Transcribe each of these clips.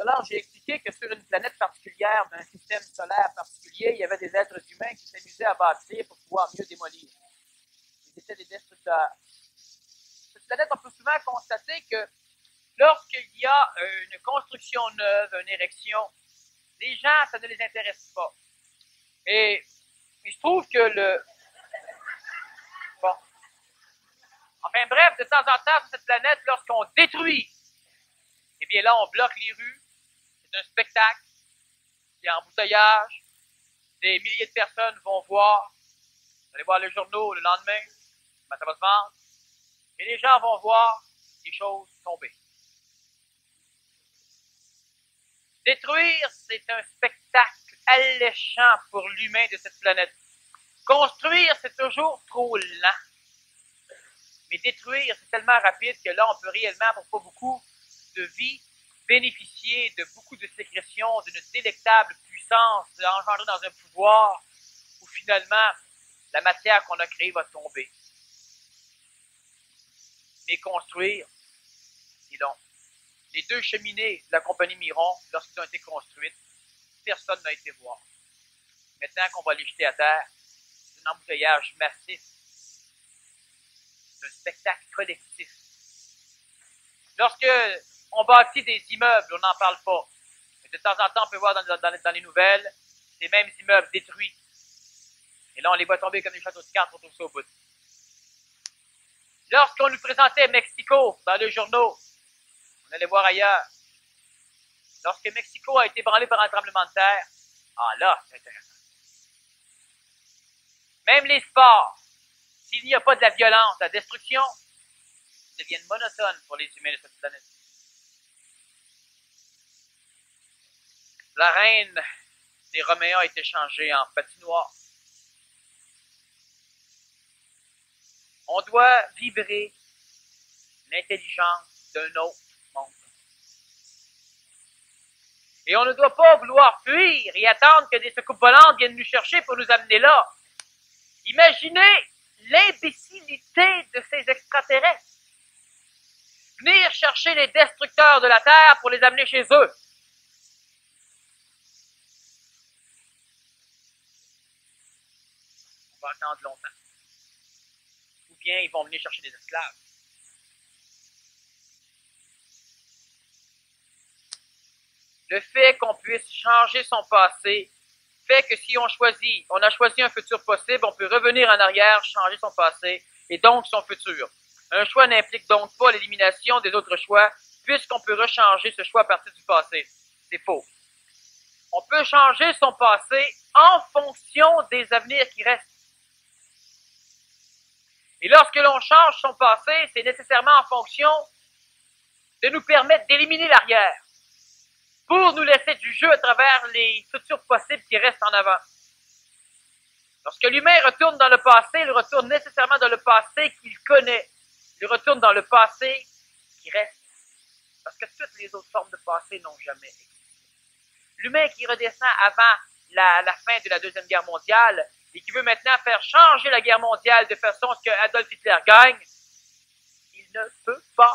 l'heure, j'ai expliqué que sur une planète particulière, d'un système solaire particulier, il y avait des êtres humains qui s'amusaient à bâtir pour pouvoir mieux démolir. Ils étaient des destructeurs. Cette planète, on peut souvent constater que lorsqu'il y a une construction neuve, une érection, les gens, ça ne les intéresse pas. Et il se trouve que Bon. Enfin bref, de temps en temps, sur cette planète, lorsqu'on détruit, eh bien là, on bloque les rues. C'est un spectacle. Il y a embouteillage. Des milliers de personnes vont voir. Vous allez voir les journaux le lendemain. Ben, ça va se vendre. Et les gens vont voir les choses tomber. Détruire, c'est un spectacle alléchant pour l'humain de cette planète. Construire, c'est toujours trop lent. Mais détruire, c'est tellement rapide que là, on peut réellement, pour pas beaucoup de vie, bénéficier de beaucoup de sécrétions, d'une délectable puissance engendrée dans un pouvoir où finalement, la matière qu'on a créée va tomber. Mais construire, c'est long. Les 2 cheminées de la compagnie Miron, lorsqu'ils ont été construites, personne n'a été voir. Maintenant qu'on va les jeter à terre, c'est un embouteillage massif. C'est un spectacle collectif. Lorsque on bâtit des immeubles, on n'en parle pas. Mais de temps en temps, on peut voir dans les nouvelles ces mêmes immeubles détruits. Et là, on les voit tomber comme des châteaux de cartes, on trouve ça au bout. Lorsqu'on nous présentait Mexico dans les journaux, on allait voir ailleurs. Lorsque Mexico a été ébranlé par un tremblement de terre, ah là, c'est intéressant. Même les sports, s'il n'y a pas de la violence, de la destruction, deviennent monotones pour les humains de cette planète. L'arène des Roméens a été changée en patinoire. On doit vibrer l'intelligence d'un autre monde. Et on ne doit pas vouloir fuir et attendre que des soucoupes volantes viennent nous chercher pour nous amener là. Imaginez l'imbécilité de ces extraterrestres. Venir chercher les destructeurs de la Terre pour les amener chez eux. On va attendre longtemps. Ou bien ils vont venir chercher des esclaves. Le fait qu'on puisse changer son passé fait que si on a choisi un futur possible, on peut revenir en arrière, changer son passé et donc son futur. Un choix n'implique donc pas l'élimination des autres choix, puisqu'on peut rechanger ce choix à partir du passé. C'est faux. On peut changer son passé en fonction des avenirs qui restent. Et lorsque l'on change son passé, c'est nécessairement en fonction de nous permettre d'éliminer l'arrière, pour nous laisser du jeu à travers les futurs possibles qui restent en avant. Lorsque l'humain retourne dans le passé, il retourne nécessairement dans le passé qu'il connaît. Il retourne dans le passé qui reste. Parce que toutes les autres formes de passé n'ont jamais existé. L'humain qui redescend avant la fin de la Deuxième Guerre mondiale et qui veut maintenant faire changer la guerre mondiale de façon à ce que Adolf Hitler gagne, il ne peut pas.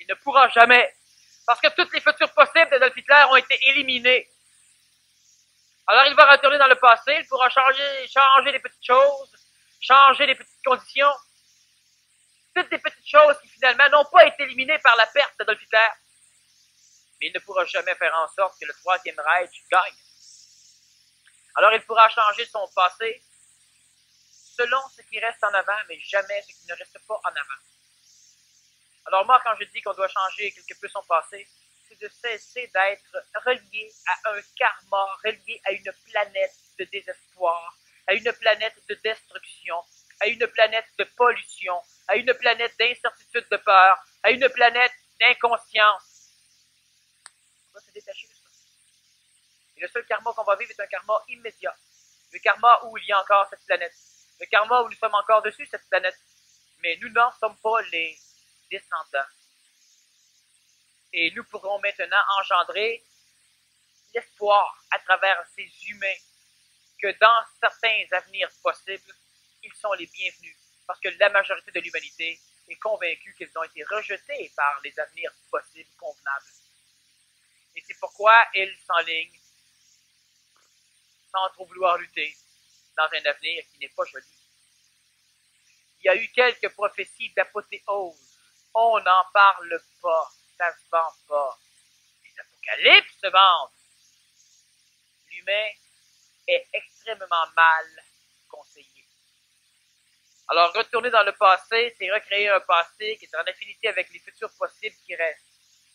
Il ne pourra jamais. Parce que tous les futurs possibles d'Adolf Hitler ont été éliminés. Alors il va retourner dans le passé, il pourra changer les petites choses, changer les petites conditions. Toutes des petites choses qui finalement n'ont pas été éliminées par la perte d'Adolf Hitler. Mais il ne pourra jamais faire en sorte que le Troisième Reich gagne. Alors il pourra changer son passé selon ce qui reste en avant, mais jamais ce qui ne reste pas en avant. Alors moi, quand je dis qu'on doit changer quelque peu son passé, c'est de cesser d'être relié à un karma, relié à une planète de désespoir, à une planète de destruction, à une planète de pollution, à une planète d'incertitude de peur, à une planète d'inconscience. On va se détacher de ça. Et le seul karma qu'on va vivre est un karma immédiat. Le karma où il y a encore cette planète. Le karma où nous sommes encore dessus cette planète. Mais nous n'en sommes pas les descendants. Et nous pourrons maintenant engendrer l'espoir à travers ces humains que dans certains avenirs possibles, ils sont les bienvenus. Parce que la majorité de l'humanité est convaincue qu'ils ont été rejetés par les avenirs possibles convenables. Et c'est pourquoi il s'enligne, sans trop vouloir lutter, dans un avenir qui n'est pas joli. Il y a eu quelques prophéties d'apothéose. On n'en parle pas. Ça se vend pas. Les apocalypses se vendent. L'humain est extrêmement mal conseillé. Alors, retourner dans le passé, c'est recréer un passé qui est en affinité avec les futurs possibles qui restent.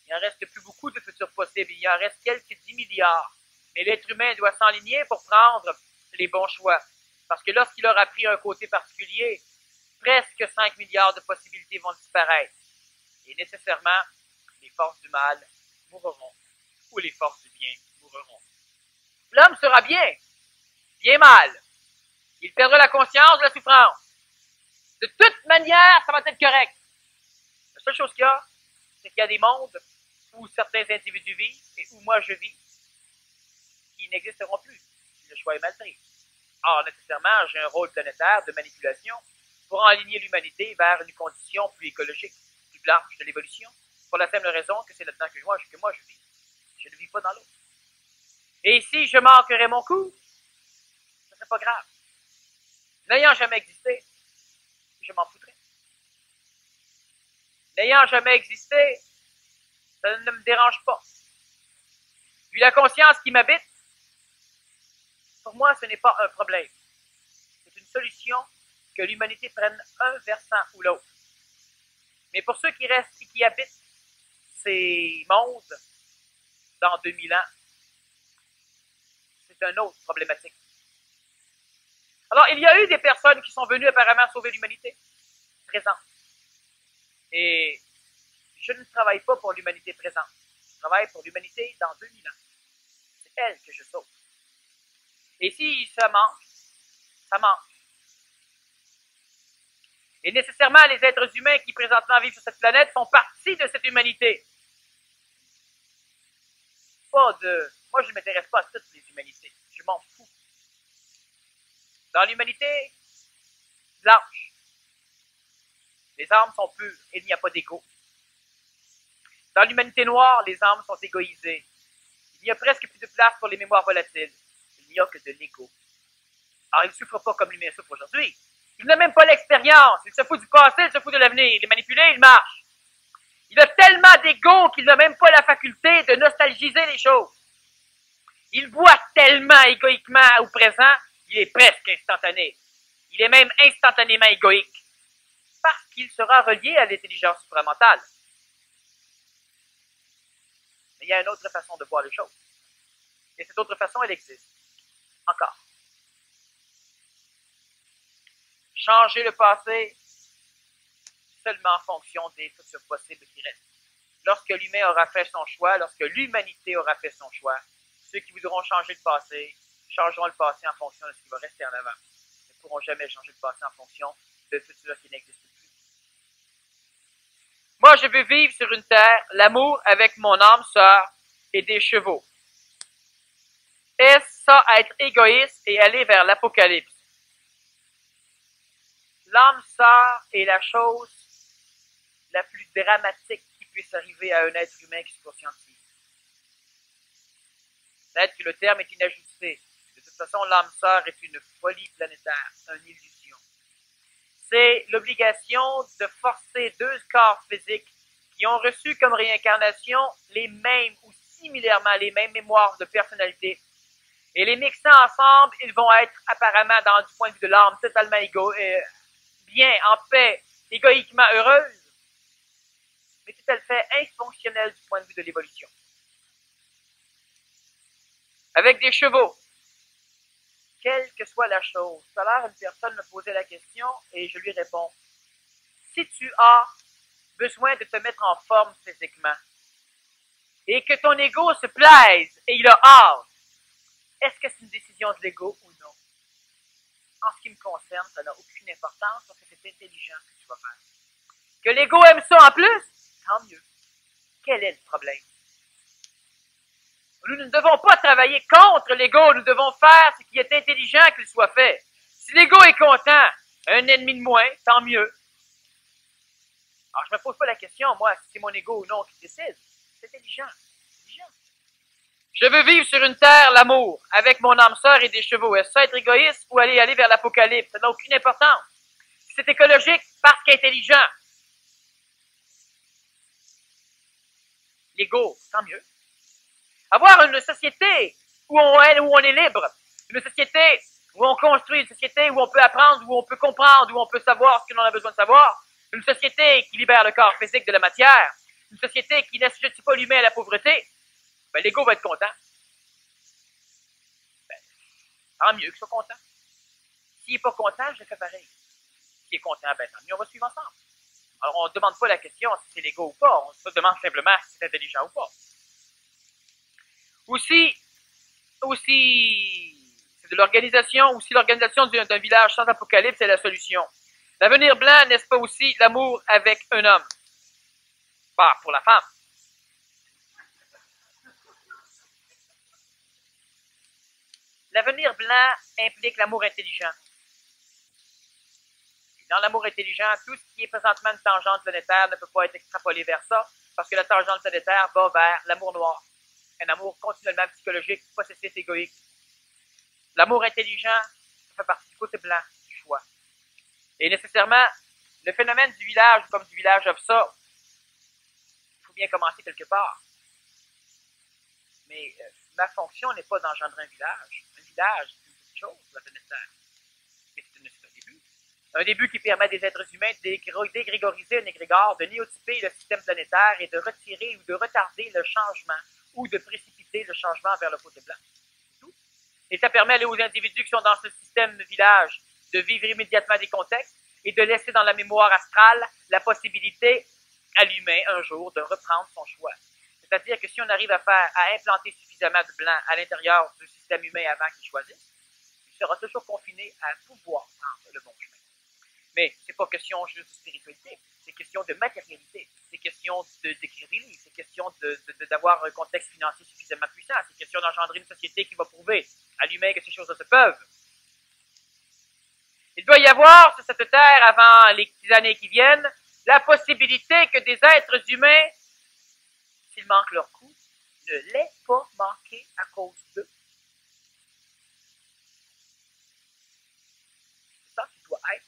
Il n'en reste plus beaucoup de futurs possibles. Il y en reste quelques 10 milliards. Mais l'être humain doit s'enligner pour prendre les bons choix. Parce que lorsqu'il aura pris un côté particulier, presque 5 milliards de possibilités vont disparaître. Et nécessairement, les forces du mal mourront. Ou les forces du bien mourront. L'homme sera bien. Bien mal. Il perdra la conscience de la souffrance. De toute manière, ça va être correct. La seule chose qu'il y a, c'est qu'il y a des mondes où certains individus vivent et où moi je vis, qui n'existeront plus si le choix est mal pris. Or, nécessairement, j'ai un rôle planétaire de manipulation pour enligner l'humanité vers une condition plus écologique, plus blanche de l'évolution, pour la simple raison que c'est là-dedans que moi je vis. Je ne vis pas dans l'autre. Et si je manquerais mon coup, ce ne serait pas grave. N'ayant jamais existé, je m'en foutrais. N'ayant jamais existé, ça ne me dérange pas. Vu la conscience qui m'habite, pour moi, ce n'est pas un problème. C'est une solution que l'humanité prenne un versant ou l'autre. Mais pour ceux qui restent et qui habitent ces mondes dans 2000 ans, c'est une autre problématique. Alors, il y a eu des personnes qui sont venues apparemment sauver l'humanité présente. Et je ne travaille pas pour l'humanité présente. Je travaille pour l'humanité dans 2000 ans. C'est elle que je sauve. Et si ça mange, ça mange. Et nécessairement, les êtres humains qui présentement vivent sur cette planète font partie de cette humanité. Moi, je ne m'intéresse pas à toutes les humanités. Je m'en fous. Dans l'humanité blanche, les âmes sont pures et il n'y a pas d'égo. Dans l'humanité noire, les âmes sont égoïsées. Il n'y a presque plus de place pour les mémoires volatiles. Il n'y a que de l'égo. Alors, il ne souffre pas comme l'humain souffre aujourd'hui. Il n'a même pas l'expérience. Il se fout du passé, il se fout de l'avenir. Il est manipulé, il marche. Il a tellement d'égo qu'il n'a même pas la faculté de nostalgiser les choses. Il voit tellement égoïquement au présent, il est presque instantané. Il est même instantanément égoïque. Parce qu'il sera relié à l'intelligence supramentale. Mais il y a une autre façon de voir les choses. Et cette autre façon, elle existe. Encore. Changer le passé seulement en fonction des futurs possibles qui restent. Lorsque l'humain aura fait son choix, lorsque l'humanité aura fait son choix, ceux qui voudront changer le passé changeront le passé en fonction de ce qui va rester en avant. Ils ne pourront jamais changer le passé en fonction de ce qui n'existe plus. Moi, je veux vivre sur une terre, l'amour avec mon âme sœur et des chevaux. Est-ce ça être égoïste et aller vers l'apocalypse? L'âme sœur est la chose la plus dramatique qui puisse arriver à un être humain qui se conscientise. Peut-être que le terme est inajusté. De toute façon, l'âme sœur est une folie planétaire, une illusion. C'est l'obligation de forcer deux corps physiques qui ont reçu comme réincarnation les mêmes ou similairement les mêmes mémoires de personnalité. Et les mixant ensemble, ils vont être apparemment, du point de vue de l'âme, totalement bien, en paix, égoïquement heureuse, mais tout à fait infonctionnelle du point de vue de l'évolution. Avec des chevaux, quelle que soit la chose. Tout à l'heure, une personne me posait la question et je lui réponds. Si tu as besoin de te mettre en forme physiquement et que ton ego se plaise et il a hâte, est-ce que c'est une décision de l'ego ou non? En ce qui me concerne, ça n'a aucune importance parce que c'est intelligent ce que tu vas faire. Que l'ego aime ça en plus, tant mieux. Quel est le problème? Nous ne devons pas travailler contre l'ego, nous devons faire ce qui est intelligent qu'il soit fait. Si l'ego est content, un ennemi de moins, tant mieux. Alors, je ne me pose pas la question, moi, si c'est mon ego ou non qui décide. C'est intelligent. Je veux vivre sur une terre l'amour, avec mon âme sœur et des chevaux. Est-ce ça être égoïste ou aller vers l'apocalypse? Ça n'a aucune importance. Si c'est écologique, parce qu'intelligent. L'ego, tant mieux. Avoir une société où on est libre, une société où on construit, une société où on peut apprendre, où on peut comprendre, où on peut savoir ce que l'on a besoin de savoir, une société qui libère le corps physique de la matière, une société qui n'assujettit pas l'humain à la pauvreté, ben, l'ego va être content. Ben, tant mieux qu'il soit content. S'il n'est pas content, je fais pareil. S'il est content, ben tant mieux, on va suivre ensemble. Alors, on ne demande pas la question si c'est l'ego ou pas, on se demande simplement si c'est intelligent ou pas. Aussi, c'est de l'organisation, ou si l'organisation d'un village sans apocalypse est la solution. L'avenir blanc, n'est-ce pas aussi l'amour avec un homme? Bah, pour la femme. L'avenir blanc implique l'amour intelligent. Dans l'amour intelligent, tout ce qui est présentement une tangente planétaire ne peut pas être extrapolé vers ça, parce que la tangente planétaire va vers l'amour noir. Un amour continuellement psychologique, possessif, égoïque. L'amour intelligent fait partie du côté blanc du choix. Et nécessairement, le phénomène du village, comme du village OFSA, il faut bien commencer quelque part. Mais ma fonction n'est pas d'engendrer un village. Un village, c'est une petite chose, la planète Terre. Mais c'est un début. Un début qui permet à des êtres humains de dégrégoriser un égrégore, de néotyper le système planétaire et de retirer ou de retarder le changement ou de précipiter le changement vers le côté blanc. C'est tout. Et ça permet aux individus qui sont dans ce système village de vivre immédiatement des contextes et de laisser dans la mémoire astrale la possibilité à l'humain un jour de reprendre son choix. C'est-à-dire que si on arrive à implanter suffisamment de blanc à l'intérieur du système humain avant qu'il choisisse, il sera toujours confiné à pouvoir prendre le bon chemin. Mais c'est pas question juste de spiritualité, c'est question de matérialité, c'est question d'écrire des livres, c'est question d'avoir un contexte financier suffisamment puissant, c'est question d'engendrer une société qui va prouver à l'humain que ces choses-là se peuvent. Il doit y avoir sur cette terre, avant les années qui viennent, la possibilité que des êtres humains, s'ils manquent leur coup, ne l'aient pas manqué à cause d'eux. C'est ça qui doit être.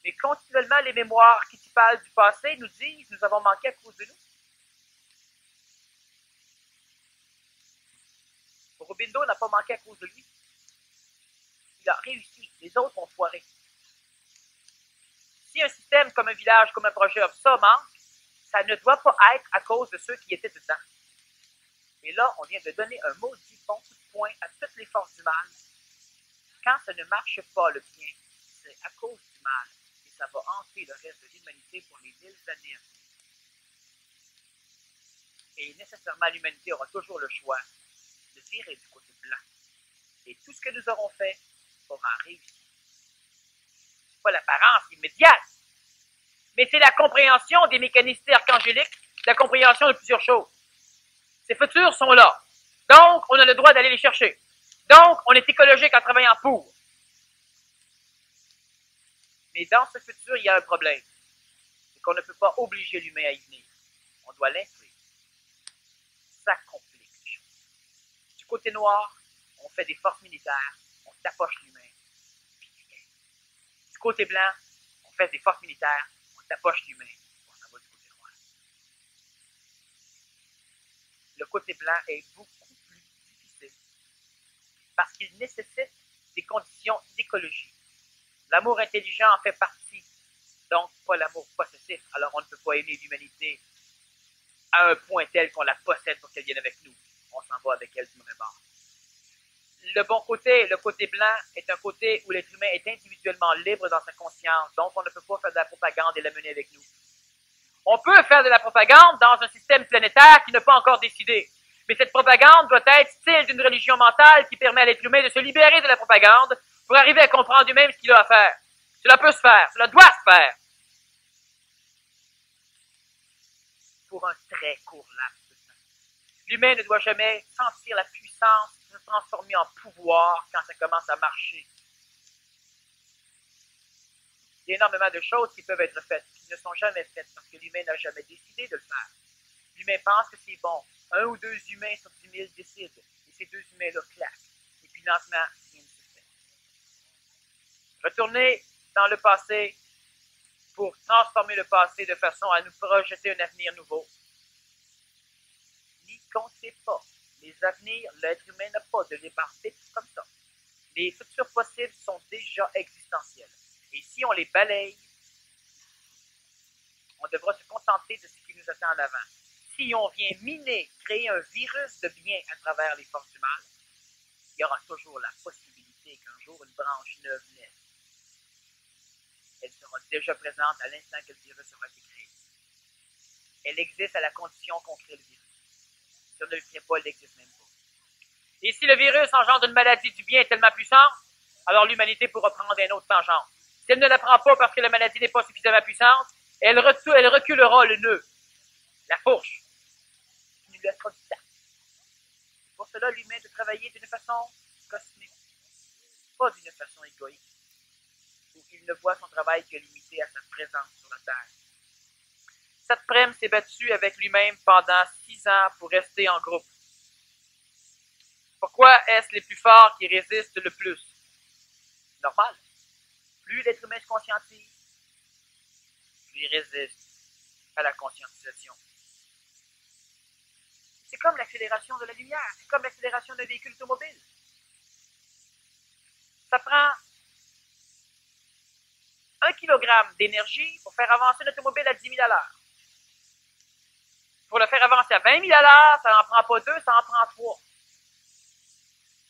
Mais continuellement, les mémoires archétypales du passé nous disent nous avons manqué à cause de nous. Aurobindo n'a pas manqué à cause de lui. Il a réussi. Les autres ont foiré. Si un système comme un village, comme un projet OFSA manque, ça ne doit pas être à cause de ceux qui étaient dedans. Et là, on vient de donner un maudit bon coup de poing à toutes les forces du mal. Quand ça ne marche pas, le bien, c'est à cause du mal. Et ça va hanter le reste de l'humanité pour les 1000 années à venir. Et nécessairement, l'humanité aura toujours le choix de tirer du côté blanc. Et tout ce que nous aurons fait aura réussi. Ce n'est pas l'apparence immédiate, mais c'est la compréhension des mécanicités archangéliques, la compréhension de plusieurs choses. Ces futurs sont là. Donc, on a le droit d'aller les chercher. Donc, on est écologique en travaillant pour. Mais dans ce futur, il y a un problème. C'est qu'on ne peut pas obliger l'humain à y venir. On doit l'inclure. Ça complique les choses. Du côté noir, on fait des forces militaires, on tapoche l'humain, puis il vient. Du côté blanc, on fait des forces militaires, on tapoche l'humain, on s'en va du côté noir. Le côté blanc est beaucoup plus difficile parce qu'il nécessite des conditions d'écologie. L'amour intelligent en fait partie, donc pas l'amour possessif. Alors on ne peut pas aimer l'humanité à un point tel qu'on la possède pour qu'elle vienne avec nous. On s'en va avec elle du mauvais bord. Le bon côté, le côté blanc, est un côté où l'être humain est individuellement libre dans sa conscience, donc on ne peut pas faire de la propagande et la mener avec nous. On peut faire de la propagande dans un système planétaire qui n'a pas encore décidé. Mais cette propagande doit être style d'une religion mentale qui permet à l'être humain de se libérer de la propagande pour arriver à comprendre lui-même ce qu'il a à faire. Cela peut se faire, cela doit se faire. Pour un très court laps de temps. L'humain ne doit jamais sentir la puissance de se transformer en pouvoir quand ça commence à marcher. Il y a énormément de choses qui peuvent être faites, qui ne sont jamais faites parce que l'humain n'a jamais décidé de le faire. L'humain pense que c'est bon, un ou deux humains sur 10 000 décident, et ces deux humains-là claquent. Et puis lentement, rien ne se fait. Retourner dans le passé pour transformer le passé de façon à nous projeter un avenir nouveau. N'y comptez pas. Les avenirs, l'être humain n'a pas de départ fixe comme ça. Les futurs possibles sont déjà existentiels. Et si on les balaye, on devra se contenter de ce qui nous attend en avant. Si on vient miner, créer un virus de bien à travers les forces du mal, il y aura toujours la possibilité qu'un jour une branche neuve naisse. Elle sera déjà présente à l'instant que le virus aura été créé. Elle existe à la condition qu'on crée le virus. Si on ne le crée pas, elle n'existe même pas. Et si le virus engendre une maladie du bien tellement puissante, alors l'humanité pourra prendre un autre tangente. Si elle ne la prend pas parce que la maladie n'est pas suffisamment puissante, elle reculera le nœud, la fourche, qui nous laissera du temps. Pour cela, l'humain doit travailler d'une façon cosmique, pas d'une façon égoïste, où il ne voit son travail que limité à sa présence sur la Terre. Satprem s'est battu avec lui-même pendant 6 ans pour rester en groupe. Pourquoi est-ce les plus forts qui résistent le plus? Normal. Plus l'être humain se conscientise, plus il résiste à la conscientisation. C'est comme l'accélération de la lumière, c'est comme l'accélération d'un véhicule automobile. Ça prend 1 kg d'énergie pour faire avancer une automobile à 10 000 à l'heure. Pour le faire avancer à 20 000 à l'heure, ça n'en prend pas 2, ça en prend 3. Pour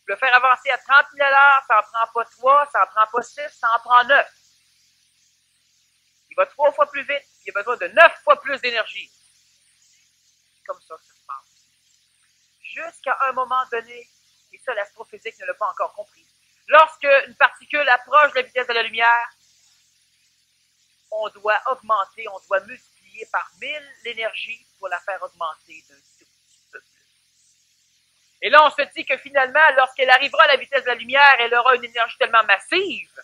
le faire avancer à 30 000 à l'heure, ça n'en prend pas 3, ça n'en prend pas 6, ça en prend 9. Il va 3 fois plus vite, il a besoin de 9 fois plus d'énergie. C'est comme ça que ça se passe. Jusqu'à un moment donné, et ça l'astrophysique ne l'a pas encore compris, lorsque une particule approche de la vitesse de la lumière, on doit augmenter, on doit multiplier par 1000 l'énergie pour la faire augmenter d'un tout petit peu plus. Et là, on se dit que finalement, lorsqu'elle arrivera à la vitesse de la lumière, elle aura une énergie tellement massive.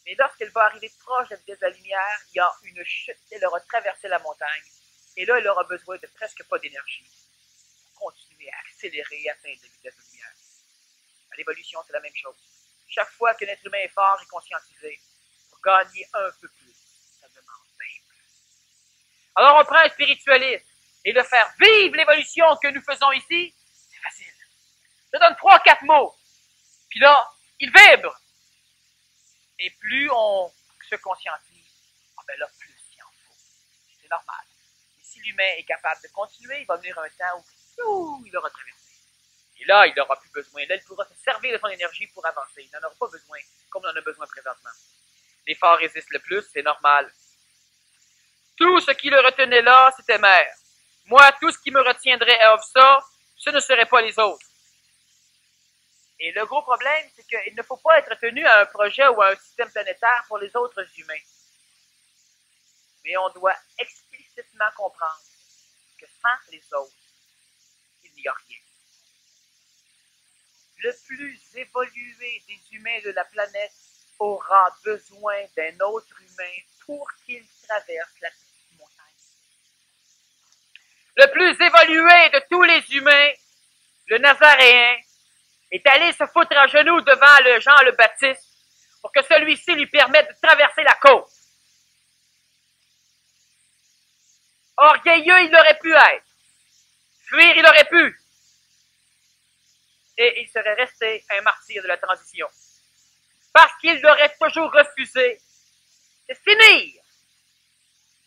Mais lorsqu'elle va arriver proche de la vitesse de la lumière, il y a une chute, elle aura traversé la montagne. Et là, elle aura besoin de presque pas d'énergie pour continuer à accélérer et atteindre la vitesse de la lumière. À l'évolution, c'est la même chose. Chaque fois qu'un être humain est fort et conscientisé, pour gagner un peu plus, ça demande bien plus. Alors, on prend un spiritualiste et le faire vivre l'évolution que nous faisons ici, c'est facile. Je donne 3-4 mots. Puis là, il vibre. Et plus on se conscientise, ben là, plus il en faut. C'est normal. Et si l'humain est capable de continuer, il va venir un temps où il aura traversé. Et là, il n'aura plus besoin. Là, il pourra se servir de son énergie pour avancer. Il n'en aura pas besoin, comme on en a besoin présentement. Les forts résistent le plus, c'est normal. Tout ce qui le retenait là, c'était mère. Moi, tout ce qui me retiendrait à ça, ce ne serait pas les autres. Et le gros problème, c'est qu'il ne faut pas être tenu à un projet ou à un système planétaire pour les autres humains. Mais on doit explicitement comprendre que sans les autres, il n'y a rien. Le plus évolué des humains de la planète aura besoin d'un autre humain pour qu'il traverse la petite montagne. Le plus évolué de tous les humains, le Nazaréen, est allé se foutre à genoux devant le Jean le Baptiste pour que celui-ci lui permette de traverser la côte. Orgueilleux, il aurait pu être. Fuir, il aurait pu. Et il serait resté un martyr de la transition. Parce qu'il aurait toujours refusé de finir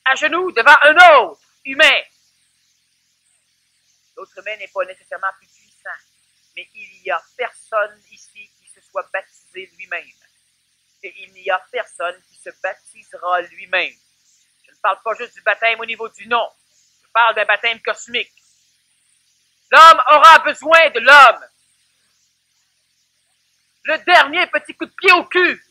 à genoux devant un autre humain. L'autre humain n'est pas nécessairement plus puissant, mais il n'y a personne ici qui se soit baptisé lui-même. Et il n'y a personne qui se baptisera lui-même. Je ne parle pas juste du baptême au niveau du nom. Je parle d'un baptême cosmique. L'homme aura besoin de l'homme. Le dernier petit coup de pied au cul.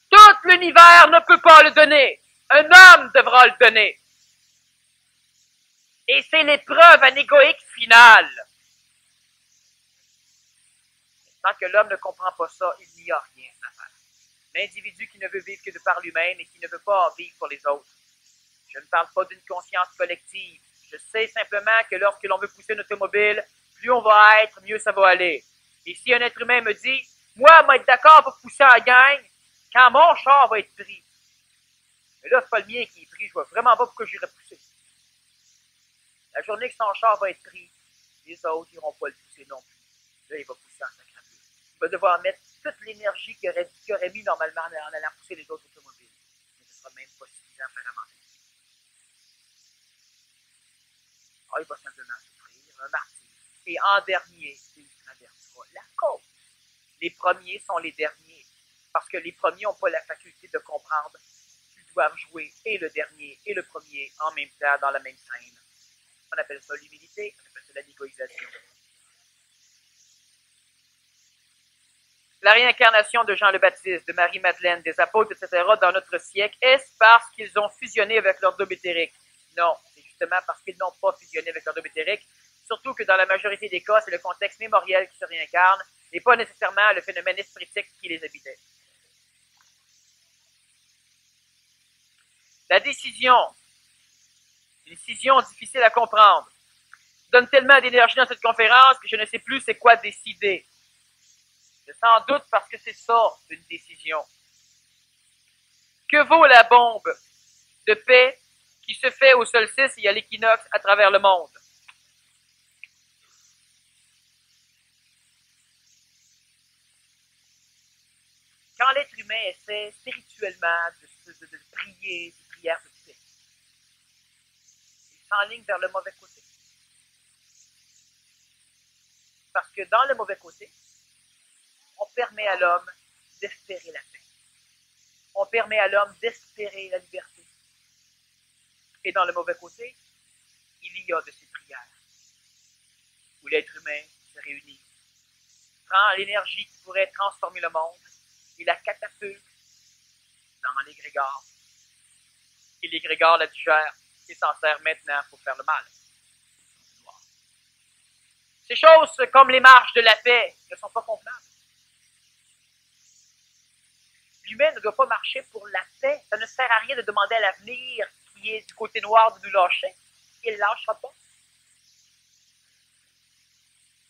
Tout l'univers ne peut pas le donner. Un homme devra le donner. Et c'est l'épreuve anégoïque finale. Tant que l'homme ne comprend pas ça, il n'y a rien à faire. L'individu qui ne veut vivre que de par lui-même et qui ne veut pas vivre pour les autres Je ne parle pas d'une conscience collective. Je sais simplement que lorsque l'on veut pousser une automobile, plus on va être, mieux ça va aller. Et si un être humain me dit, moi, je vais être d'accord pour pousser en gang, quand mon char va être pris. Mais là, c'est pas le mien qui est pris, je vois vraiment pas pourquoi j'irais pousser. La journée que son char va être pris, les autres n'iront pas le pousser non plus. Là, il va pousser en sacramento. Il va devoir mettre toute l'énergie qu'il aurait mis normalement en allant pousser les autres automobiles. Mais ce ne sera même pas suffisant pour avancer. Ah, il va simplement souffrir, un martyr. Et en dernier, il traversera la côte. Les premiers sont les derniers. Parce que les premiers n'ont pas la faculté de comprendre qu'ils doivent jouer et le dernier et le premier en même temps dans la même scène. On appelle ça l'humilité, on appelle ça la négociation. La réincarnation de Jean le Baptiste, de Marie-Madeleine, des apôtres, etc. dans notre siècle, est-ce parce qu'ils ont fusionné avec leur double éthérique? Non, c'est justement parce qu'ils n'ont pas fusionné avec leur double éthérique, surtout que dans la majorité des cas, c'est le contexte mémoriel qui se réincarne, et pas nécessairement le phénomène espritique qui les habitait. La décision, une décision difficile à comprendre, donne tellement d'énergie dans cette conférence que je ne sais plus c'est quoi décider. C'est sans doute parce que c'est ça, une décision. Que vaut la bombe de paix qui se fait au solstice et à l'équinoxe à travers le monde? Quand l'être humain essaie spirituellement de prier des prières de paix, il s'enligne vers le mauvais côté. Parce que dans le mauvais côté, on permet à l'homme d'espérer la paix. On permet à l'homme d'espérer la liberté. Et dans le mauvais côté, il y a de ces prières où l'être humain se réunit, prend l'énergie qui pourrait transformer le monde et la catapulte dans l'égrégore. Et l'égrégore la digère et s'en sert maintenant pour faire le mal. Ces choses, comme les marches de la paix, ne sont pas convenables. L'humain ne doit pas marcher pour la paix. Ça ne sert à rien de demander à l'avenir qui est du côté noir de nous lâcher. Il ne lâchera pas.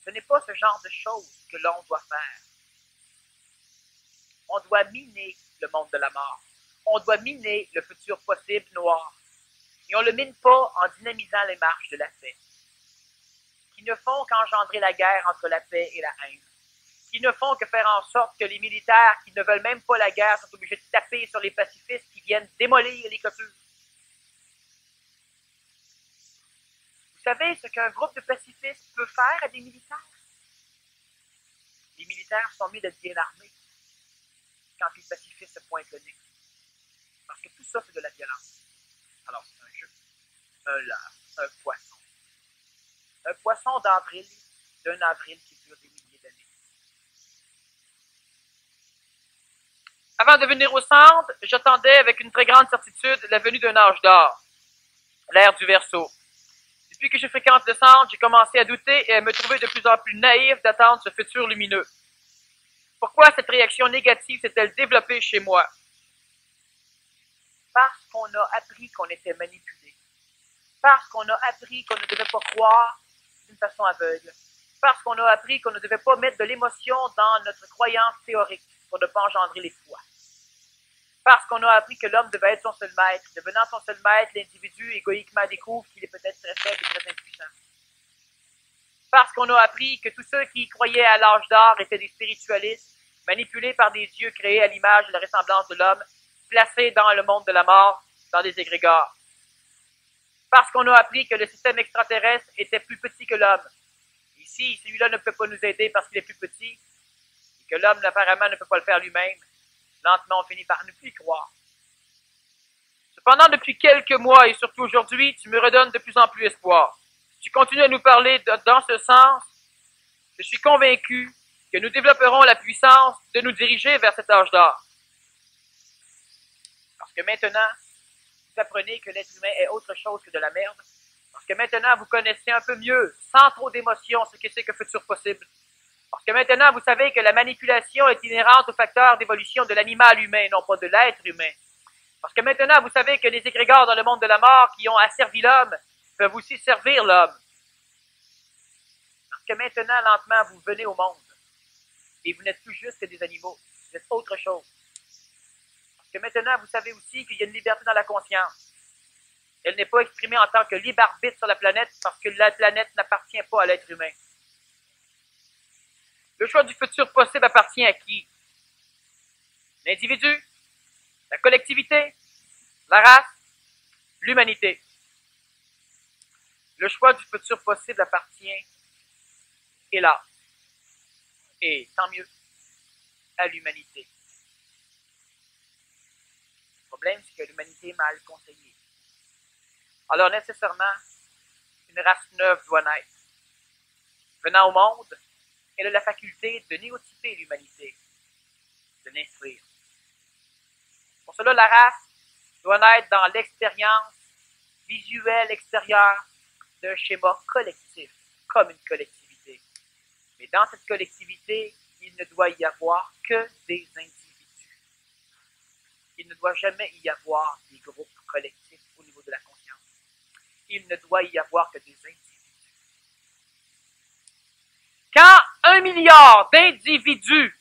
Ce n'est pas ce genre de choses que l'on doit faire. On doit miner le monde de la mort. On doit miner le futur possible noir. Et on ne le mine pas en dynamisant les marches de la paix, qui ne font qu'engendrer la guerre entre la paix et la haine, qui ne font que faire en sorte que les militaires qui ne veulent même pas la guerre sont obligés de taper sur les pacifistes qui viennent démolir les clôtures. Vous savez ce qu'un groupe de pacifistes peut faire à des militaires? Les militaires sont mis d'être bien armés quand les pacifistes se pointent le nez. Parce que tout ça, c'est de la violence. Alors, c'est un jeu, un leurre, un poisson. Un poisson d'avril, d'un avril qui dure des milliers d'années. Avant de venir au centre, j'attendais avec une très grande certitude la venue d'un âge d'or, l'ère du Verseau. Depuis que je fréquente le centre, j'ai commencé à douter et à me trouver de plus en plus naïf d'attendre ce futur lumineux. Pourquoi cette réaction négative s'est-elle développée chez moi? Parce qu'on a appris qu'on était manipulé. Parce qu'on a appris qu'on ne devait pas croire d'une façon aveugle. Parce qu'on a appris qu'on ne devait pas mettre de l'émotion dans notre croyance théorique pour ne pas engendrer les foi. Parce qu'on a appris que l'homme devait être son seul maître. Devenant son seul maître, l'individu égoïquement découvre qu'il est peut-être très faible et très impuissant. Parce qu'on a appris que tous ceux qui y croyaient à l'âge d'or étaient des spiritualistes, manipulés par des dieux créés à l'image et la ressemblance de l'homme, placés dans le monde de la mort, dans des égrégores. Parce qu'on a appris que le système extraterrestre était plus petit que l'homme. Ici, celui-là ne peut pas nous aider parce qu'il est plus petit, et que l'homme apparemment ne peut pas le faire lui-même. Lentement, on finit par ne plus y croire. Cependant, depuis quelques mois et surtout aujourd'hui, tu me redonnes de plus en plus espoir. Si tu continues à nous parler dans ce sens, je suis convaincu que nous développerons la puissance de nous diriger vers cet âge d'or. Parce que maintenant, vous apprenez que l'être humain est autre chose que de la merde. Parce que maintenant, vous connaissez un peu mieux, sans trop d'émotion, ce que c'est que futur possible. Parce que maintenant, vous savez que la manipulation est inhérente au facteur d'évolution de l'animal humain, non pas de l'être humain. Parce que maintenant, vous savez que les égrégores dans le monde de la mort qui ont asservi l'homme peuvent aussi servir l'homme. Parce que maintenant, lentement, vous venez au monde. Et vous n'êtes plus juste que des animaux. Vous êtes autre chose. Parce que maintenant, vous savez aussi qu'il y a une liberté dans la conscience. Elle n'est pas exprimée en tant que libre arbitre sur la planète parce que la planète n'appartient pas à l'être humain. Le choix du futur possible appartient à qui? L'individu, la collectivité, la race, l'humanité. Le choix du futur possible appartient, hélas, et tant mieux, à l'humanité. Le problème, c'est que l'humanité est mal conseillée. Alors, nécessairement, une race neuve doit naître. Venant au monde, elle a la faculté de néotyper l'humanité, de l'instruire. Pour cela, la race doit naître dans l'expérience visuelle extérieure d'un schéma collectif, comme une collectivité. Mais dans cette collectivité, il ne doit y avoir que des individus. Il ne doit jamais y avoir des groupes collectifs au niveau de la conscience. Il ne doit y avoir que des individus. Quand 1 milliard d'individus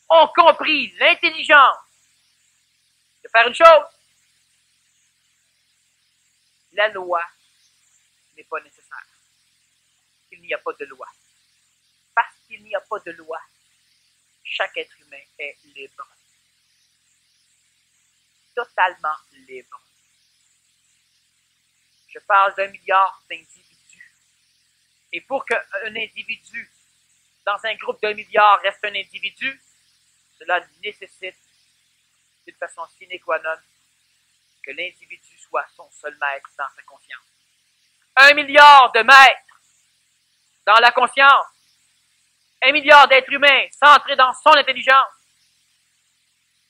ont compris l'intelligence de faire une chose, la loi n'est pas nécessaire. Il n'y a pas de loi. Parce qu'il n'y a pas de loi, chaque être humain est libre. Totalement libre. Je parle d'1 milliard d'individus. Et pour qu'un individu, dans un groupe d'1 milliard, reste un individu, cela nécessite, d'une façon sine qua non, que l'individu soit son seul maître dans sa conscience. 1 milliard de maîtres dans la conscience. 1 milliard d'êtres humains centrés dans son intelligence.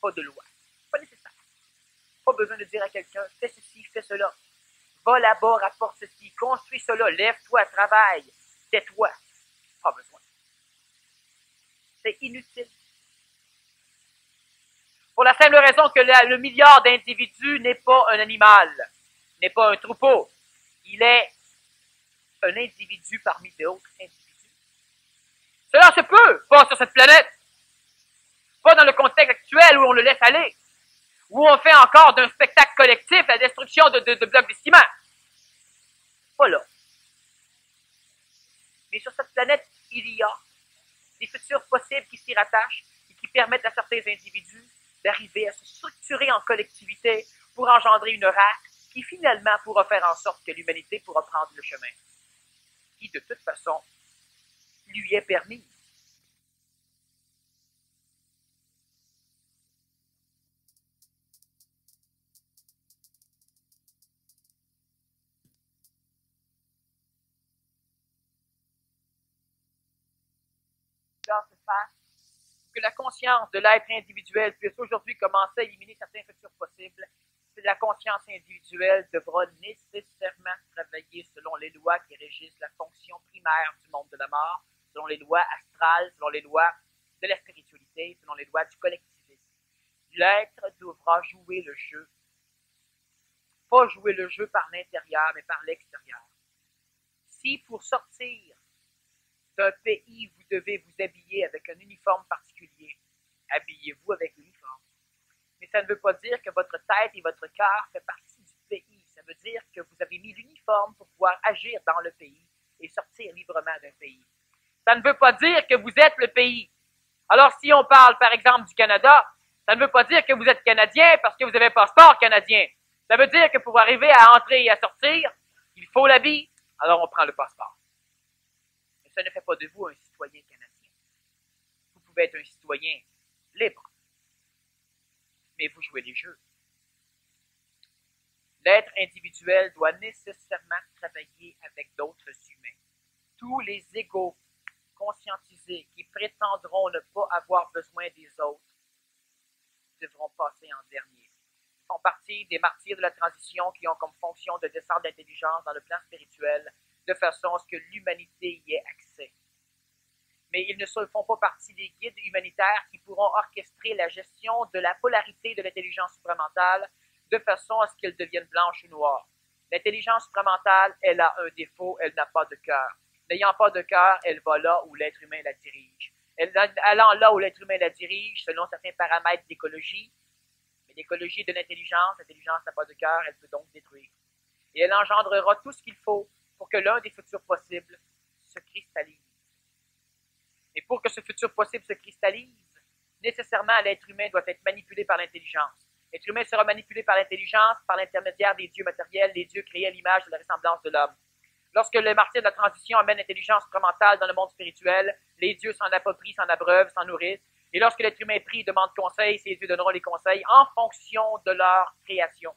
Pas de loi. Pas nécessaire. Pas besoin de dire à quelqu'un, fais ceci, fais cela. Va là-bas, rapporte ceci, construis cela, lève-toi, travaille, tais-toi. Pas besoin. C'est inutile. Pour la simple raison que le milliard d'individus n'est pas un animal, n'est pas un troupeau. Il est un individu parmi d'autres individus. Cela se peut, pas sur cette planète, pas dans le contexte actuel où on le laisse aller, où on fait encore d'un spectacle collectif la destruction de blocs de ciment. Pas là. Mais sur cette planète, il y a des futurs possibles qui s'y rattachent et qui permettent à certains individus d'arriver à se structurer en collectivité pour engendrer une race qui finalement pourra faire en sorte que l'humanité pourra prendre le chemin qui, de toute façon, lui est permis. Se fasse, que la conscience de l'être individuel puisse aujourd'hui commencer à éliminer certains futurs possibles, la conscience individuelle devra nécessairement travailler selon les lois qui régissent la fonction primaire du monde de la mort, selon les lois astrales, selon les lois de la spiritualité, selon les lois du collectivisme. L'être devra jouer le jeu. Pas jouer le jeu par l'intérieur, mais par l'extérieur. Si pour sortir d'un pays, vous devez vous habiller avec un uniforme particulier, habillez-vous avec l'uniforme. Mais ça ne veut pas dire que votre tête et votre cœur font partie du pays. Ça veut dire que vous avez mis l'uniforme pour pouvoir agir dans le pays et sortir librement d'un pays. Ça ne veut pas dire que vous êtes le pays. Alors, si on parle, par exemple, du Canada, ça ne veut pas dire que vous êtes Canadien parce que vous avez un passeport canadien. Ça veut dire que pour arriver à entrer et à sortir, il faut l'habit, alors on prend le passeport. Mais ça ne fait pas de vous un citoyen canadien. Vous pouvez être un citoyen libre, mais vous jouez les jeux. L'être individuel doit nécessairement travailler avec d'autres humains. Tous les égaux conscientisés qui prétendront ne pas avoir besoin des autres devront passer en dernier. Ils font partie des martyrs de la transition qui ont comme fonction de descendre d'intelligence dans le plan spirituel de façon à ce que l'humanité y ait accès. mais ils ne font pas partie des guides humanitaires qui pourront orchestrer la gestion de la polarité de l'intelligence supramentale de façon à ce qu'elle devienne blanche ou noire. L'intelligence supramentale, elle a un défaut, elle n'a pas de cœur. N'ayant pas de cœur, elle va là où l'être humain la dirige. Allant là où l'être humain la dirige, selon certains paramètres d'écologie, mais l'écologie de l'intelligence n'a pas de cœur, elle peut donc détruire. Et elle engendrera tout ce qu'il faut pour que l'un des futurs possibles se cristallise. Mais pour que ce futur possible se cristallise, nécessairement l'être humain doit être manipulé par l'intelligence. L'être humain sera manipulé par l'intelligence par l'intermédiaire des dieux matériels, les dieux créés à l'image de la ressemblance de l'homme. Lorsque le martyr de la transition amène l'intelligence supramentale dans le monde spirituel, les dieux s'en approprient, s'en abreuvent, s'en nourrissent. Et lorsque l'être humain prie et demande conseil, ces dieux donneront les conseils en fonction de leur création.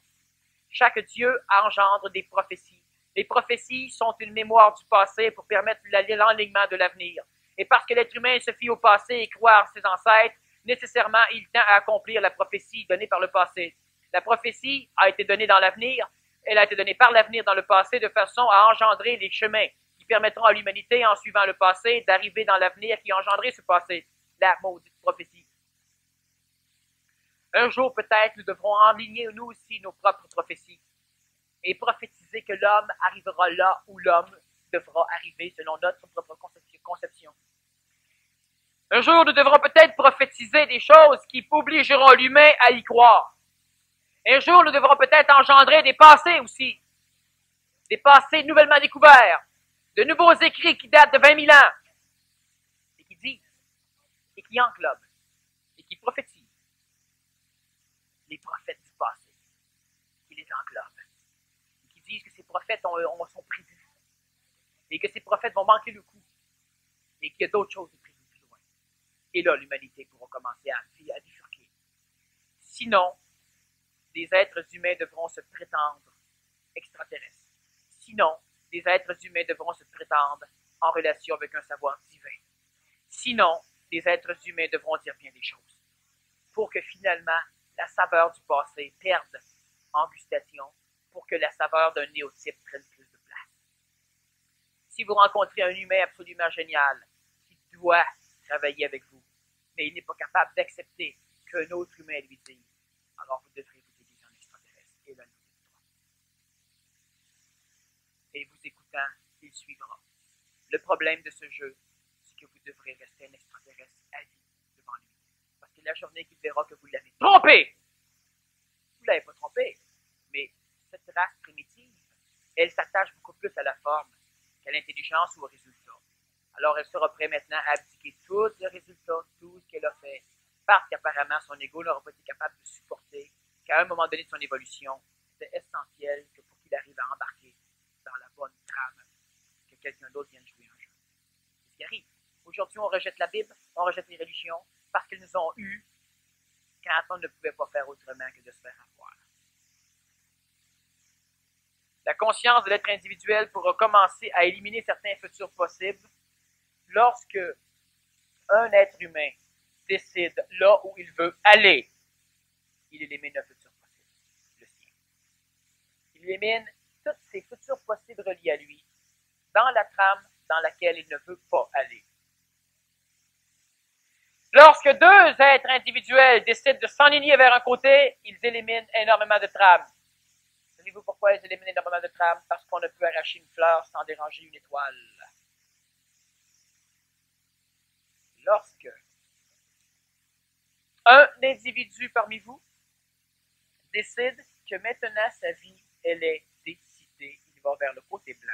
Chaque dieu engendre des prophéties. Les prophéties sont une mémoire du passé pour permettre l'enlignement de l'avenir. Et parce que l'être humain se fie au passé et croit en ses ancêtres, nécessairement, il tend à accomplir la prophétie donnée par le passé. La prophétie a été donnée dans l'avenir, elle a été donnée par l'avenir dans le passé de façon à engendrer les chemins qui permettront à l'humanité, en suivant le passé, d'arriver dans l'avenir qui a engendré ce passé. La maudite prophétie. Un jour, peut-être, nous devrons enligner, nous aussi, nos propres prophéties et prophétiser que l'homme arrivera là où l'homme devra arriver selon notre propre conception. Un jour, nous devrons peut-être prophétiser des choses qui obligeront l'humain à y croire. Un jour, nous devrons peut-être engendrer des passés aussi. Des passés nouvellement découverts. De nouveaux écrits qui datent de 20 000 ans. Et qui disent, et qui englobent, et qui prophétisent les prophètes du passé. Qui les englobent. Et qui disent que ces prophètes sont prévus. Et que ces prophètes vont manquer le coup. Et qu'il y a d'autres choses prévues plus loin. Et là, l'humanité pourra commencer à bifurquer. Sinon, des êtres humains devront se prétendre extraterrestres. Sinon, des êtres humains devront se prétendre en relation avec un savoir divin. Sinon, des êtres humains devront dire bien des choses. Pour que finalement, la saveur du passé perde en gustation, pour que la saveur d'un néotype prenne plus de place. Si vous rencontrez un humain absolument génial, qui doit travailler avec vous, mais il n'est pas capable d'accepter qu'un autre humain lui dise, alors vous devrez vous déguiser en extraterrestre et là, nous droit. Et vous écoutant, il suivra. Le problème de ce jeu, c'est que vous devrez rester un extraterrestre à vie devant lui. Parce que la journée qu'il verra que vous l'avez trompé, vous ne l'avez pas trompé, mais cette race primitive, elle s'attache beaucoup plus à la forme qu'à l'intelligence ou au résultat. Alors elle sera prête maintenant à abdiquer tout le résultat, tout ce qu'elle a fait, parce qu'apparemment son ego n'aura pas été capable de supporter qu'à un moment donné de son évolution, c'était essentiel que pour qu'il arrive à embarquer dans la bonne trame, que quelqu'un d'autre vienne jouer un jeu. C'est ce qui arrive. Aujourd'hui, on rejette la Bible, on rejette les religions, parce qu'elles nous ont eus quand on ne pouvait pas faire autrement que de se faire avoir. La conscience de l'être individuel pourra commencer à éliminer certains futurs possibles lorsque un être humain décide là où il veut aller. Il élimine un futur possible, le sien. Il élimine tous ses futurs possibles reliés à lui dans la trame dans laquelle il ne veut pas aller. Lorsque deux êtres individuels décident de s'enligner vers un côté, ils éliminent énormément de trames. Savez-vous pourquoi ils éliminent énormément de trames? Parce qu'on ne peut arracher une fleur sans déranger une étoile. Lorsque un individu parmi vous décide que maintenant sa vie, elle est décidée, il va vers le côté blanc.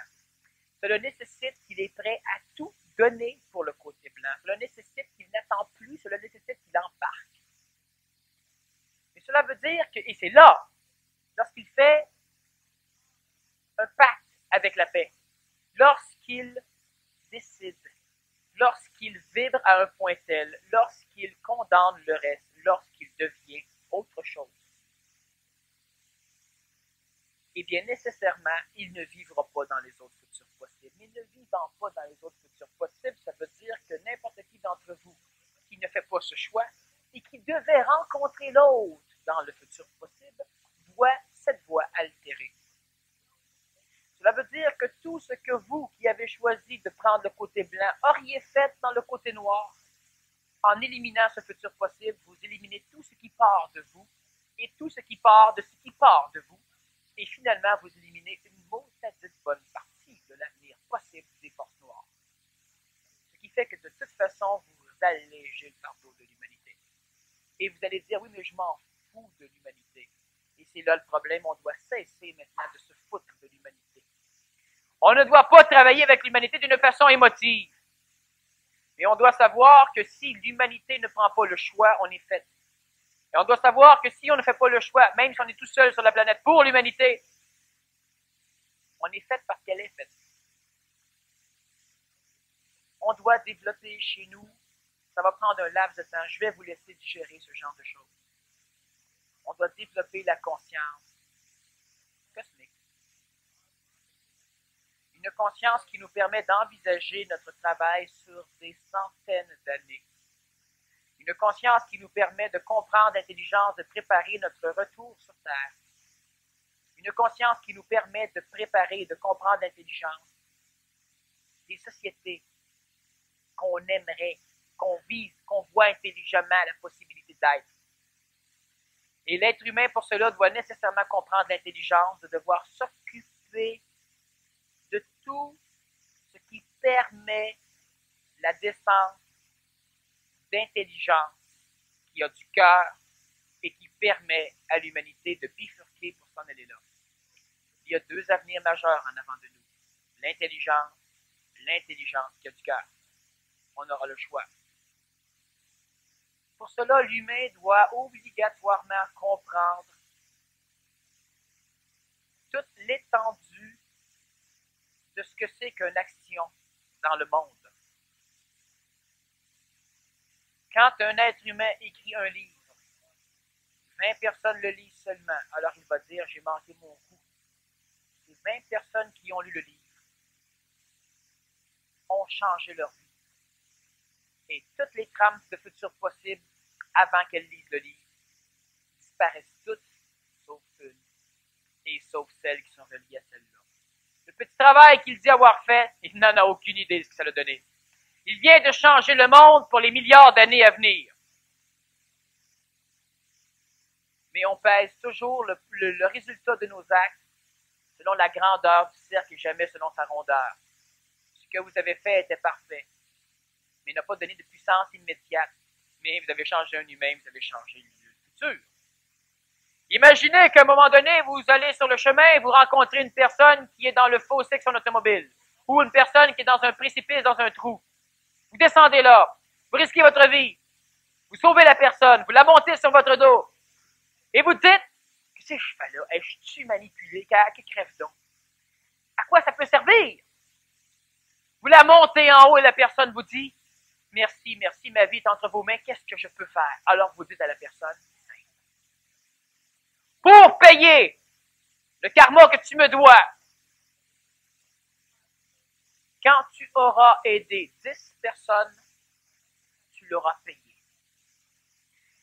Cela nécessite qu'il est prêt à tout donner pour le côté blanc. Cela nécessite qu'il n'attend plus, cela nécessite qu'il embarque. Et cela veut dire que, et c'est là, lorsqu'il fait un pacte avec la paix, lorsqu'il décide, lorsqu'il vibre à un point tel, lorsqu'il condamne le reste, lorsqu'il devient autre chose, eh bien, nécessairement, il ne vivra pas dans les autres futurs possibles. Mais ne vivant pas dans les autres futurs possibles, ça veut dire que n'importe qui d'entre vous qui ne fait pas ce choix et qui devait rencontrer l'autre dans le futur possible voit cette voie altérée. Ça veut dire que tout ce que vous qui avez choisi de prendre le côté blanc auriez fait dans le côté noir, en éliminant ce futur possible, vous éliminez tout ce qui part de vous et tout ce qui part de ce qui part de vous. Et finalement, vous éliminez une maudite bonne partie de l'avenir possible des forces noires. Ce qui fait que de toute façon, vous allégez le fardeau de l'humanité. Et vous allez dire, oui, mais je m'en fous de l'humanité. Et c'est là le problème, on doit cesser maintenant de se foutre de l'humanité. On ne doit pas travailler avec l'humanité d'une façon émotive. Mais on doit savoir que si l'humanité ne prend pas le choix, on est fait. Et on doit savoir que si on ne fait pas le choix, même si on est tout seul sur la planète pour l'humanité, on est fait parce qu'elle est faite. On doit développer chez nous, ça va prendre un laps de temps, je vais vous laisser digérer ce genre de choses. On doit développer la conscience cosmique. Une conscience qui nous permet d'envisager notre travail sur des centaines d'années. Une conscience qui nous permet de comprendre l'intelligence, de préparer notre retour sur Terre. Une conscience qui nous permet de préparer et de comprendre l'intelligence des sociétés qu'on aimerait, qu'on vise, qu'on voit intelligemment la possibilité d'être. Et l'être humain, pour cela, doit nécessairement comprendre l'intelligence, de devoir s'occuper de tout ce qui permet la descente d'intelligence, qui a du cœur et qui permet à l'humanité de bifurquer pour s'en aller là. Il y a deux avenirs majeurs en avant de nous. L'intelligence qui a du cœur. On aura le choix. Pour cela, l'humain doit obligatoirement comprendre toute l'étendue de ce que c'est qu'une action dans le monde. Quand un être humain écrit un livre, 20 personnes le lisent seulement, alors il va dire « j'ai manqué mon coup ». Ces 20 personnes qui ont lu le livre ont changé leur vie. Et toutes les trames de futur possibles, avant qu'elles lisent le livre, disparaissent toutes, sauf une, et sauf celles qui sont reliées à celle-là. Le petit travail qu'il dit avoir fait, il n'en a aucune idée de ce que ça a donné. Il vient de changer le monde pour les milliards d'années à venir. Mais on pèse toujours le résultat de nos actes selon la grandeur du cercle et jamais selon sa rondeur. Ce que vous avez fait était parfait, mais n'a pas donné de puissance immédiate. Mais vous avez changé un humain, vous avez changé le futur. Imaginez qu'à un moment donné, vous allez sur le chemin et vous rencontrez une personne qui est dans le fossé de son automobile, ou une personne qui est dans un précipice, dans un trou. Vous descendez là, vous risquez votre vie, vous sauvez la personne, vous la montez sur votre dos, et vous dites, qu'est-ce que je fais là? Je suis manipulé, qui crève donc? À quoi ça peut servir? Vous la montez en haut et la personne vous dit, merci, merci, ma vie est entre vos mains, qu'est-ce que je peux faire? Alors vous dites à la personne, pour payer le karma que tu me dois, quand tu auras aidé 10 personnes, tu l'auras payé.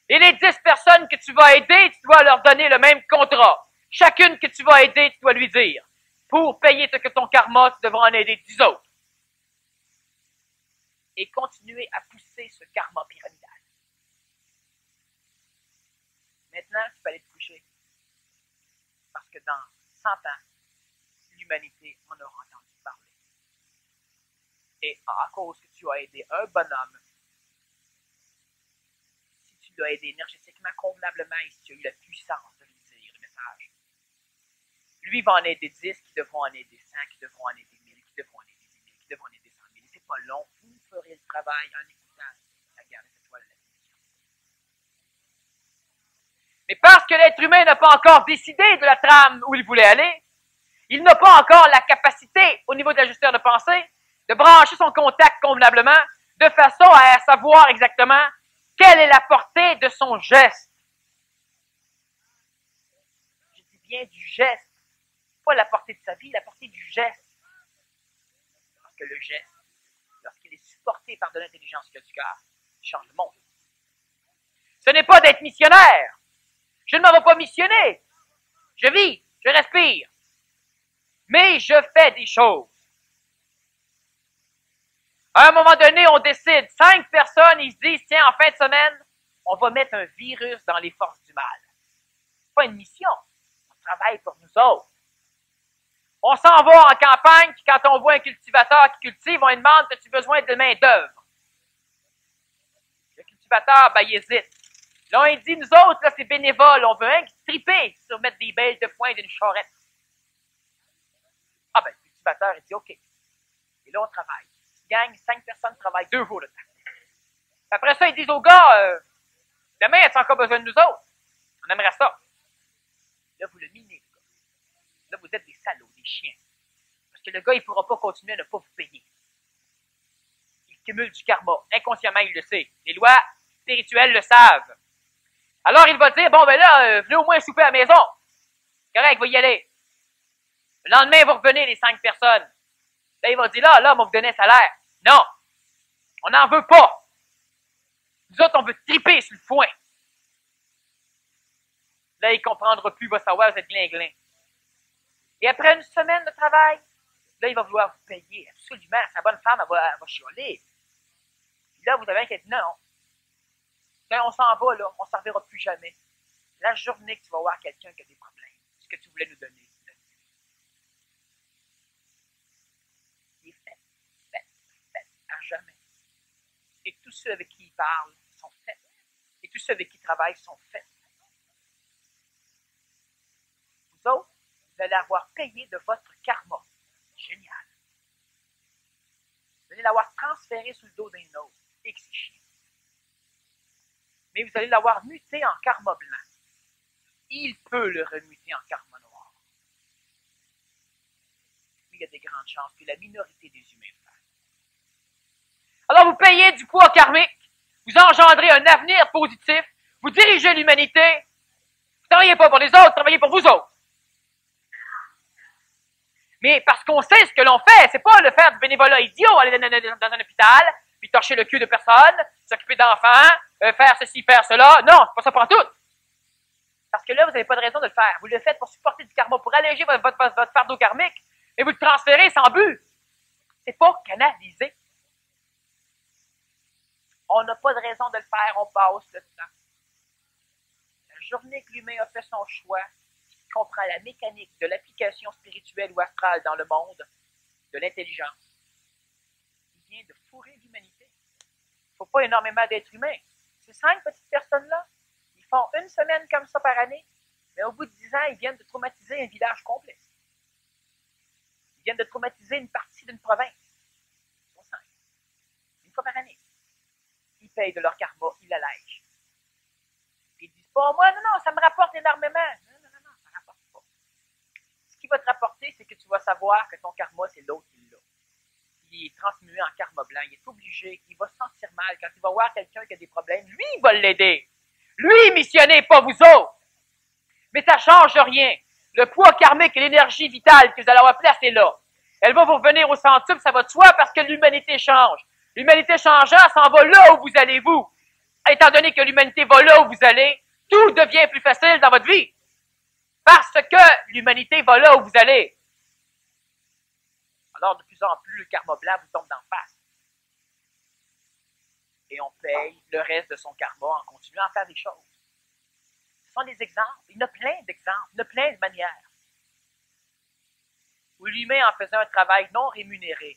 Et les 10 personnes que tu vas aider, tu dois leur donner le même contrat. Chacune que tu vas aider, tu dois lui dire, pour payer ce que ton karma, tu devras en aider 10 autres. Et continuer à pousser ce karma pyramidal. Maintenant, tu peux aller te coucher. Parce que dans 100 ans, l'humanité en aura entendu parler. Et à cause que tu as aidé un bonhomme, si tu l'as aidé énergétiquement, convenablement, et si tu as eu la puissance de lui dire le message, lui va en aider 10, qui devront en aider 100, qui devront en aider 1000, qui devront en aider 10 000, qui devront en aider 100 000. Et c'est pas long, vous ferez le travail en écoutant la guerre des étoiles à la télévision. Mais parce que l'être humain n'a pas encore décidé de la trame où il voulait aller, il n'a pas encore la capacité, au niveau de l'ajusteur de pensée, de brancher son contact convenablement, de façon à savoir exactement quelle est la portée de son geste. Je dis bien du geste, pas la portée de sa vie, la portée du geste. Parce que le geste, lorsqu'il est supporté par de l'intelligence qui a du cœur, il change le monde. Ce n'est pas d'être missionnaire. Je ne m'en vais pas missionner. Je vis, je respire. Mais je fais des choses. À un moment donné, on décide, 5 personnes, ils se disent, tiens, en fin de semaine, on va mettre un virus dans les forces du mal. C'est pas une mission. On travaille pour nous autres. On s'en va en campagne, puis quand on voit un cultivateur qui cultive, on lui demande, as-tu besoin de main-d'œuvre? Le cultivateur, ben, il hésite. Là, on dit, nous autres, là, c'est bénévole, on veut triper sur mettre des belles de foin d'une charrette. Ah, ben, le cultivateur, il dit, OK. Et là, on travaille. Gang, 5 personnes travaillent 2 jours le temps. Après ça, ils disent aux gars, demain, as-tu encore besoin de nous autres? On aimerait ça. Là, vous le minez, le gars. Là, vous êtes des salauds, des chiens. Parce que le gars, il ne pourra pas continuer à ne pas vous payer. Il cumule du karma. Inconsciemment, il le sait. Les lois spirituelles le savent. Alors, il va dire, bon, ben là, venez au moins souper à la maison. Correct, va y aller. Le lendemain, vous revenez, les 5 personnes. Là, il va dire, là, on va vous donner un salaire. Non. On n'en veut pas. Nous autres, on veut triper sur le foin. Là, il ne comprendra plus, il va savoir, vous êtes glinglin. Et après une semaine de travail, là, il va vouloir vous payer. Absolument, sa bonne femme, elle va chialer. Puis là, vous avez un qui dit, non. Quand on s'en va, là, on ne s'en reverra plus jamais. La journée que tu vas voir quelqu'un qui a des problèmes, ce que tu voulais nous donner, il est fait, à jamais. Et tous ceux avec qui il parle sont faits. Et tous ceux avec qui il travaille sont faits. Vous autres, vous allez avoir payé de votre karma. Génial. Vous allez l'avoir transféré sur le dos d'un autre. Et que c'est chiant. Mais vous allez l'avoir muté en karma blanc. Il peut le remuter en karma noir. Mais il y a des grandes chances que la minorité des humains le fassent. Alors vous payez du poids karmique, vous engendrez un avenir positif, vous dirigez l'humanité, vous ne travaillez pas pour les autres, vous travaillez pour vous autres. Mais parce qu'on sait ce que l'on fait, c'est pas le faire du bénévolat idiot, aller dans un hôpital, puis torcher le cul de personne, s'occuper d'enfants, faire ceci, faire cela. Non, c'est pas ça pour tout. Parce que là, vous n'avez pas de raison de le faire. Vous le faites pour supporter du karma, pour alléger votre fardeau karmique, et vous le transférez sans but. C'est pas canalisé. On n'a pas de raison de le faire, on passe le temps. La journée que l'humain a fait son choix, qui comprend la mécanique de l'application spirituelle ou astrale dans le monde, de l'intelligence, il vient de fourrer l'humanité. Il ne faut pas énormément d'êtres humains. Ces 5 petites personnes-là, ils font une semaine comme ça par année, mais au bout de 10 ans, ils viennent de traumatiser un village complet. Ils viennent de traumatiser une partie d'une province. Ils sont 5. Une fois par année. Ils payent de leur karma, ils l'allègent. Puis ils disent pas, moi, non, ça me rapporte énormément. Non, ça ne rapporte pas. Ce qui va te rapporter, c'est que tu vas savoir que ton karma, c'est l'autre qui l'a. Il est transmué en karma blanc. Il est obligé, il va se sentir mal. Quand il va voir quelqu'un qui a des problèmes, lui, il va l'aider. Lui, missionner, pas vous autres. Mais ça ne change rien. Le poids karmique et l'énergie vitale que vous allez avoir placée là, elle va vous revenir au centuple, ça va de soi parce que l'humanité change. L'humanité changeant, s'en va là où vous allez, vous. Étant donné que l'humanité va là où vous allez, tout devient plus facile dans votre vie. Parce que l'humanité va là où vous allez. Alors, de plus en plus, le karma blanc vous tombe d'en face. Et on paye le reste de son karma en continuant à faire des choses. Ce sont des exemples. Il y en a plein d'exemples. Il y en a plein de manières. Où l'humain, en faisant un travail non rémunéré,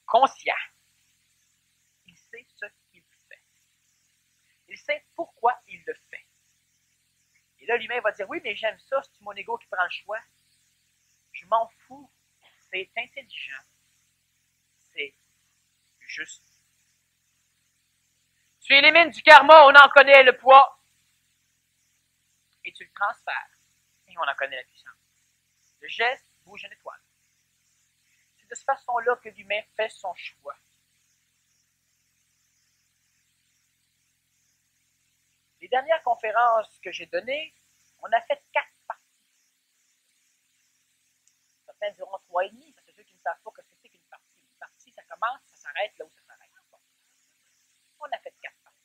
conscient, il sait ce qu'il fait. Il sait pourquoi il le fait. Et là, l'humain va dire, oui, mais j'aime ça, c'est mon ego qui prend le choix. Je m'en fous. C'est intelligent. C'est juste. Tu élimines du karma, on en connaît le poids. Et tu le transfères. Et on en connaît la puissance. Le geste bouge une étoile. C'est de cette façon-là que l'humain fait son choix. Les dernières conférences que j'ai données, on a fait 4 parties. Certains diront 3,5, parce que ceux qui ne savent pas ce que c'est qu'une partie. Une partie, ça commence, ça s'arrête là où ça s'arrête. Bon. On a fait 4 parties.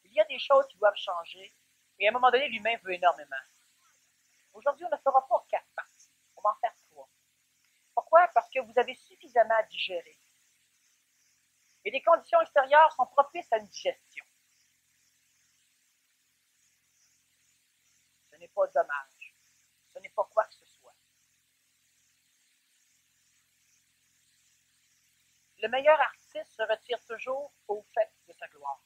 Il y a des choses qui doivent changer Et à un moment donné, l'humain veut énormément. Aujourd'hui, on ne fera pas 4 parties. On va en faire 3. Pourquoi? Parce que vous avez suffisamment à digérer. Et les conditions extérieures sont propices à une digestion. Ce n'est pas dommage. Ce n'est pas quoi que ce soit. Le meilleur artiste se retire toujours au fait de sa gloire.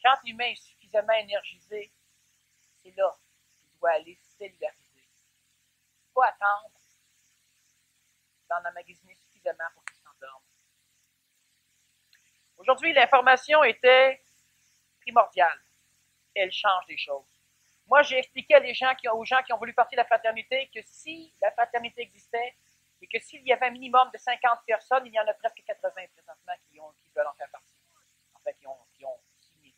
Quand l'humain est suffisamment énergisé, c'est là qu'il doit aller cellulariser. Pas attendre d'en emmagasiner suffisamment pour qu'il s'endorme. Aujourd'hui, l'information était primordiale. Elle change des choses. Moi, j'ai expliqué aux gens qui ont voulu partir de la fraternité que si la fraternité existait et que s'il y avait un minimum de 50 personnes, il y en a presque 80 présentement qui veulent en faire partie. En fait, qui ont signé.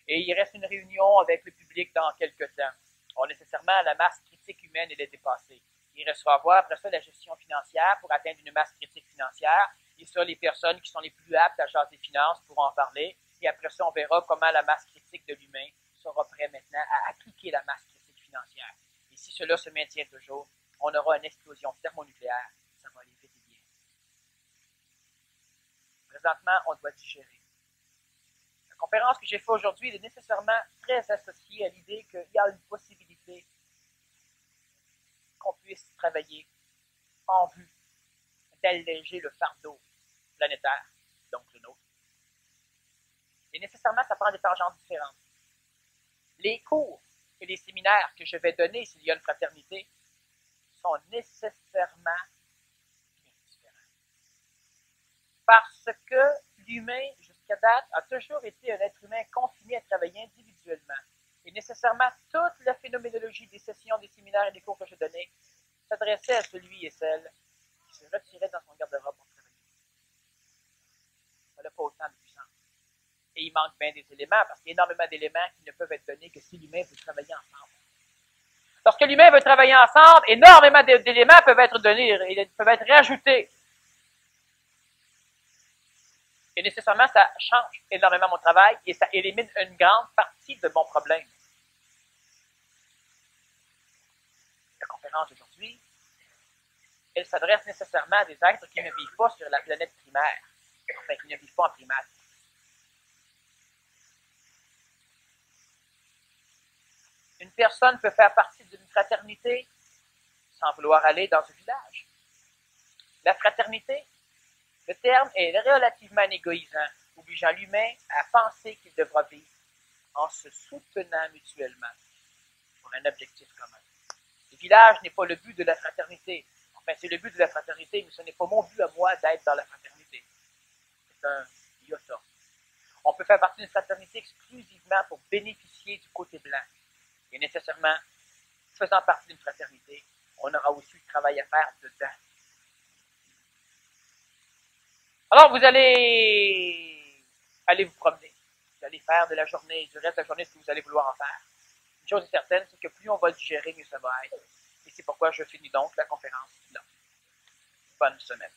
Et il reste une réunion avec le public dans quelques temps. Bon, nécessairement, la masse critique humaine, elle est dépassée. Il restera à voir après ça la gestion financière pour atteindre une masse critique financière. Et ça, les personnes qui sont les plus aptes à jaser finances pourront en parler. Et après ça, on verra comment la masse critique de l'humain sera prêt maintenant à appliquer la masse critique financière. Et si cela se maintient toujours, on aura une explosion thermonucléaire. Ça va aller vite et bien. Présentement, on doit digérer. La conférence que j'ai faite aujourd'hui est nécessairement très associée à l'idée qu'il y a une possibilité qu'on puisse travailler en vue d'alléger le fardeau planétaire, donc le nôtre. Et nécessairement, ça prend des tangentes différentes. Les cours et les séminaires que je vais donner s'il y a une fraternité sont nécessairement bien différents. Parce que l'humain, jusqu'à date, a toujours été un être humain confiné à travailler individuellement. Et nécessairement, toute la phénoménologie des sessions, des séminaires et des cours que je donnais s'adressait à celui et celle qui se retirait dans son garde-robe pour travailler. Ça n'a pas autant de puissance. Et il manque bien des éléments, parce qu'il y a énormément d'éléments qui ne peuvent être donnés que si l'humain veut travailler ensemble. Lorsque l'humain veut travailler ensemble, énormément d'éléments peuvent être donnés, peuvent être rajoutés. Et nécessairement, ça change énormément mon travail et ça élimine une grande partie de mon problème. La conférence d'aujourd'hui, elle s'adresse nécessairement à des êtres qui ne vivent pas sur la planète primaire, enfin qui ne vivent pas en primate. Une personne peut faire partie d'une fraternité sans vouloir aller dans un village. La fraternité, le terme est relativement égoïsant, obligeant l'humain à penser qu'il devra vivre en se soutenant mutuellement pour un objectif commun. Le village n'est pas le but de la fraternité. Enfin, c'est le but de la fraternité, mais ce n'est pas mon but à moi d'être dans la fraternité. C'est un iota. On peut faire partie d'une fraternité exclusivement pour bénéficier du côté blanc. Et nécessairement, faisant partie d'une fraternité, on aura aussi du travail à faire dedans. Alors, vous allez vous promener. Vous allez faire de la journée, du reste de la journée, ce que vous allez vouloir en faire. Une chose est certaine, c'est que plus on va digérer, mieux ça va être. Et c'est pourquoi je finis donc la conférence là. Bonne semaine.